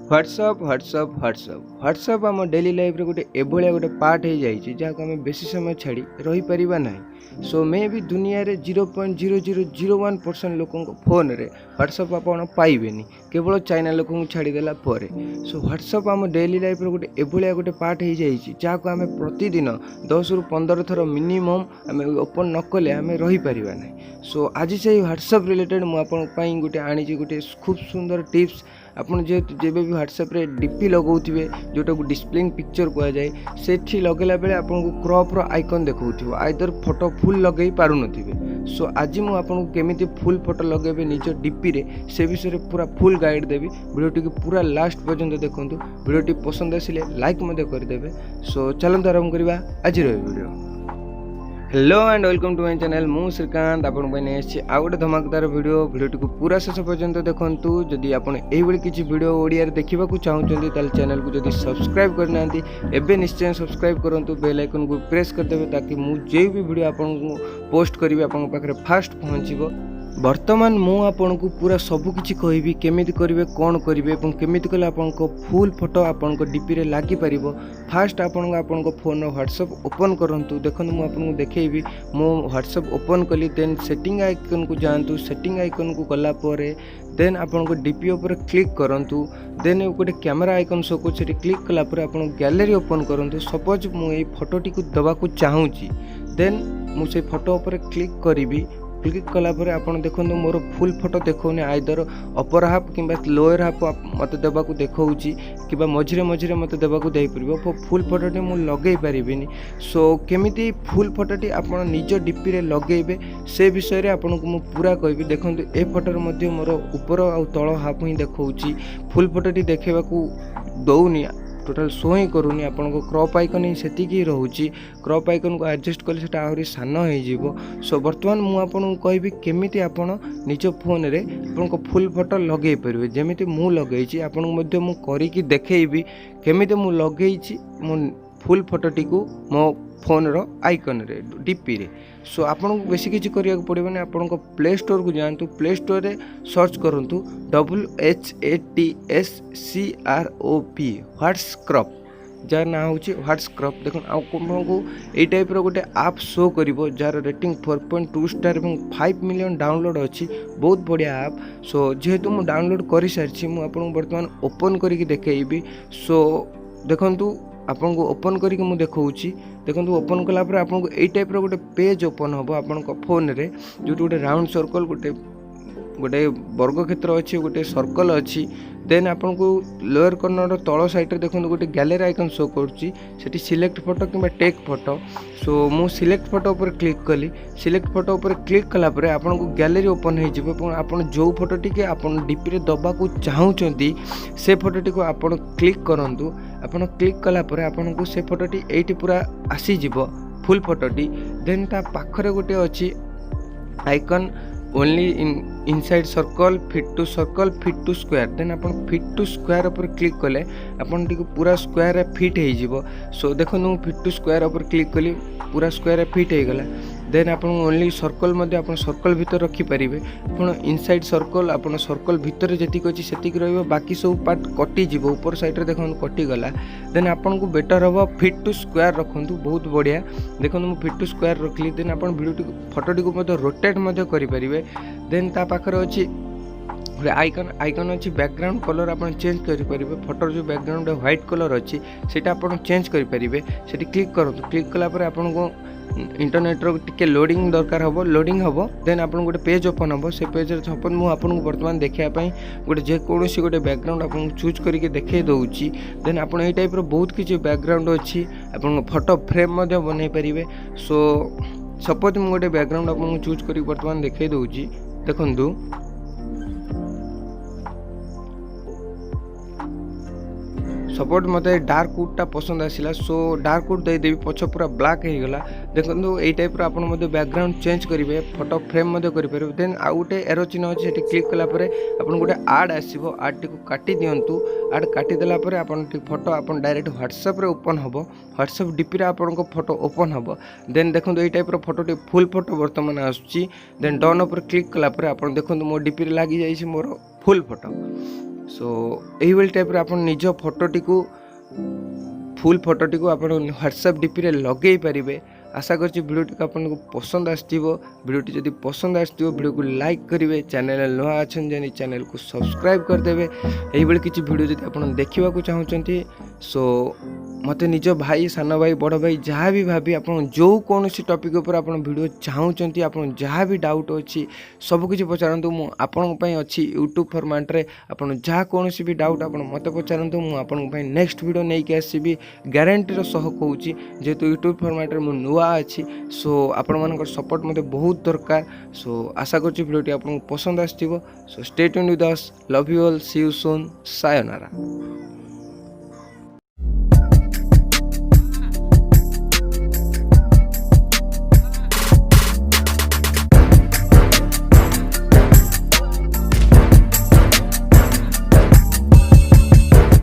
WhatsApp WhatsApp WhatsApp WhatsApp आम daily life रे गोटे एभलिया गोटे पार्ट हो जाए जहाँ आम बेसी समय छाड़ी रही पारिबा नहीं। सो मे भी दुनिया रे 0.0001% लोकों फोन रे व्हाट्सअप आपन पाइबेनी केवल चाइना लोकों छाड़ीदेला पर। सो व्हाट्सअप आम डेली लाइफ रे गोटे एभलिया गोटे पार्ट हो जाए जहाँ आम प्रतिदिन 10 ରୁ 15 थर मिनिमम आम ओपन न कले आम रही पारिबा नहीं। सो आज से व्हाट्सअप रिलेटेड मुझे गोटे आनी गोटे खूब सुंदर टिप्स आपन जेहेतु जेबे भी व्हाट्सएप रे डीपी लगाउथिबे जोटा को डिस्प्लेइंग पिक्चर कह जाए सेठी लगेला बेले आपन को क्रॉप रो आइकन देखौथिबो आइदर फोटो फुल लगेई पारु नथिबे। सो आज मु आपन को केमिति फुल फोटो लगेबे निज डीपी रे से विषय रे पूरा फुल गाइड देबी। वीडियोटी को पूरा लास्ट पर्यंत देखंतु। वीडियोटी पसंद आसिले लाइक मते कर देबे। सो चलंतु आरंभ करबा आज रो video. Hello and welcome to my channel मु श्रीकांत आपन बने आछि आ गोटे धमाकेदार वीडियोटी को पूरा शेष पर्यंत देखंतु। जदि आपन एही बेले किछि वीडियो ओडिया रे देखिबा को चाहउछन्ती ताल चैनल को जदि सब्सक्राइब करनांती एबे निश्चय सब्सक्राइब करंतु। बेल आइकन को प्रेस कर देबे ताकि मु जे भी वीडियो आपन को पोस्ट करिवे आपन पाखरे फास्ट पहुंचीबो। वर्तमान मु आपन को पूरा सबु किछि कहबी केमिति करिवे कोन करिवे एवं केमिति कले आपन को फुल फोटो आपन को डीपी रे लागि परिबो। फास्ट आपन को फोन व्हाट्सएप ओपन करंतु। देखन मु आपन को देखैबी मु व्हाट्सएप ओपन कली देन सेटिंग आइकन को जानतु। सेटिंग आइकन को गला परे देन आपन को डीपी ऊपर क्लिक करंतु। देन गोटे कैमरा आइकन शो को सेठी क्लिक कला परे आपन गैलरी ओपन करंतु। सपोज मु ए फोटोटी को दबा को चाहूची देन मु से फोटो ऊपर क्लिक करिवि। क्लिक कला परे आपन देखंतु मोर फुल फोटो देखौने आइदर अपर हाफ किंबा लोअर हाफ मते देबा को देखौची किबा मझिरे मझिरे मते देबा को देई परबो। फुल फोटोटी मु लगेई परिबिनी। सो केमिति फुल फोटोटी आपन निज डीपी रे लगेइबे से विषय रे आपन को मु पूरा कहबी। देखंतु ए फोटो रे मध्ये मोर ऊपर आ तळ हाफ ही देखौची फुल फोटोटी देखेबा को दउनी टोटल शो ही करूनी। आपन को क्रॉप आइकन ही सेतिकी रहउची। क्रॉप आइकन को एडजस्ट कले सेटा आहुरी सान हो जिवो। सो वर्तमान मु आपन को कहबी केमिति आपन निज फोन रे आपन को फुल फोटो लगेई परबे। जेमिति मु लगेइची आपन को मध्ये मु करी की देखैबी केमिति मु लगेइची मु फुल फोटोटी को मो फोन रो आइकन रे डीपी रे। सो आपन को बेसी किछि करिया को पड़िबो। आपन को प्ले स्टोर को जानतु। प्ले स्टोर रे सर्च करंतु WHATSCROP व्हाट्सक्रॉप जार ना होची व्हाट्सक्रॉप। देखो आपको ए टाइप रो गोटे ऐप शो करिवो जार रेटिंग 4.2 स्टार एवं 5 मिलियन डाउनलोड अछि। बहुत बढ़िया ऐप। सो जेहेतु मु डाउनलोड करि सारछि मु आपन वर्तमान ओपन करिक देखैबी। सो देखंतु आपन को ओपन करिक मु देखौची। देखंतु ओपन कला पर आपन को ए टाइप रो गोटे पेज ओपन होबो आपन को फोन रे जो गोटे राउंड सर्कल गोटे वर्ग क्षेत्र अच्छी गोटे सर्कल अच्छी। देन आपन को लोअर कॉर्नर तल साइड रे देखो गोटे गैलरी आइकन शो करुच्ची सेठी सिलेक्ट फोटो किंबा टेक फोटो। सो मु सिलेक्ट फोटो ऊपर क्लिक कली। सिलेक्ट फोटो ऊपर क्लिक कला परे आपन को गैलरी ओपन हो जिवो एवं आपन जो फोटोटी के आपन डीपी रे दबा को चाहउचंती से फोटोटी को आपन क्लिक करंतु। आपन क्लिक कला परे आपन को से फोटोटी एठी पूरा आसी जिवो फुल फोटोटी। देन ता पाखरे गोटे अछि icon only inside circle fit to square. Then अपन फिट टू स्क्वायर ऊपर क्लिक कले अपन टी पूरा स्क्वायर फिट हो जिवो। सो देखो मु फिट टू स्क्वायर ऊपर क्लिक कली पूरा स्क्वायर फिट हो गला। देन अपन ओनली सर्कल मध्ये अपन सर्कल भीतर रखी परिबे। अपन इनसाइड सर्कल अपन सर्कल भीतर जेतिक अछि सेतिक रहइबो बाकी सब पार्ट कटि जिवो ऊपर साइड रे देखो कटि गला। देन अपन को बेटर हबो फिट टू स्क्वायर रखंतु। बहुत बढ़िया। देखो मु फिट टू स्क्वायर रखली। देन अपन वीडियोटी फोटोटी को मध्ये रोटेट मध्ये करि परिबे। देन ता पाखरे अछि आइकन अच्छी बैकग्राउंड कलर आप चेंज करेंगे। फोटोर जो बैकग्राउंड व्हाइट कलर अच्छी सेटा आप चेंज करेंगे। सेठी क्लिक करूँ। क्लिक कलापर आपन को इंटरनेट रो टिके लोडिंग दरकार हम लोडिंग हम। देन आप गोटे पेज ओपन हम। से पेज सपोज मुझे आपको बर्तमान देखापी गोटे जेकोसी गोटे बैकग्राउंड आपको चूज करके देखे दूसरी। देन आप टाइप बहुत किसी बैकग्राउंड अच्छी आप फोटो फ्रेम बनई पारे। सो सपोज मुझे गोटे बैकग्राउंड आपको चूज कर बर्तमान देखे दूसरी। देखु सपोर्ट मत डार्क वुडटा पसंद आसला। सो डार्क वुड देदेवी पछ पूरा ब्लैक हो गला। देखो ये टाइप आप बैकग्राउंड चेंज करेंगे फोटो फ्रेम करेंगे। देन आउ गोटे एरो चिन्ह अच्छे से क्लिक कलापर आप गोटे आड आसो आड टी काटी दिंतु। आड काटिदेला फोटो आप डायरेक्ट व्हाट्सएप रे ओपन हम। व्हाट्सएप डीपी आपन फोटो ओपन हम। देन देखो ये टाइप फोटो फुल फोटो बर्तमान आसुची। देन डन उपर क्लिक कलापर आप देखो मो डीपी लगी जाइए मोर फुल फोटो। सो यही टाइप आप निज फोटोटी को फुल फोटोटी को आप व्हाट्सएप डीपी रे लगे पारे। आशा करछि भिडियोटी आपको पसंद आसथिबो। भिडियोटी जदि पसंद आसथिबो भिडियो को लाइक करेंगे, चैनल नुआ अच्छन जानी चैनल को सब्सक्राइब करदेवे। यही किसी भिडियो जदि आप देखा चाहते सो मत निज भाई सान भाई बड़ भाई जहाँ भी भाभी आप जो कौन टॉपिक उपर आप वीडियो चाहते आप जहाँ भी डाउट अच्छी सबकि पचारतु मुझे अच्छी यूट्यूब फॉर्मेट रे आप जहाँ कौन भी डाउट आप मत पचारतु मुझे नेक्स्ट वीडियो नहीं कि आसबि ग्यारंटीर सह कहूँ जेहेतु यूट्यूब फॉर्मेट रे नुआ अच्छी। सो आपण मान सपोर्ट मत बहुत दरकार। सो आशा करछि वीडियोटी आपको पसंद आसथिबो। So stay tuned with us, love you all, see you soon, sayonara.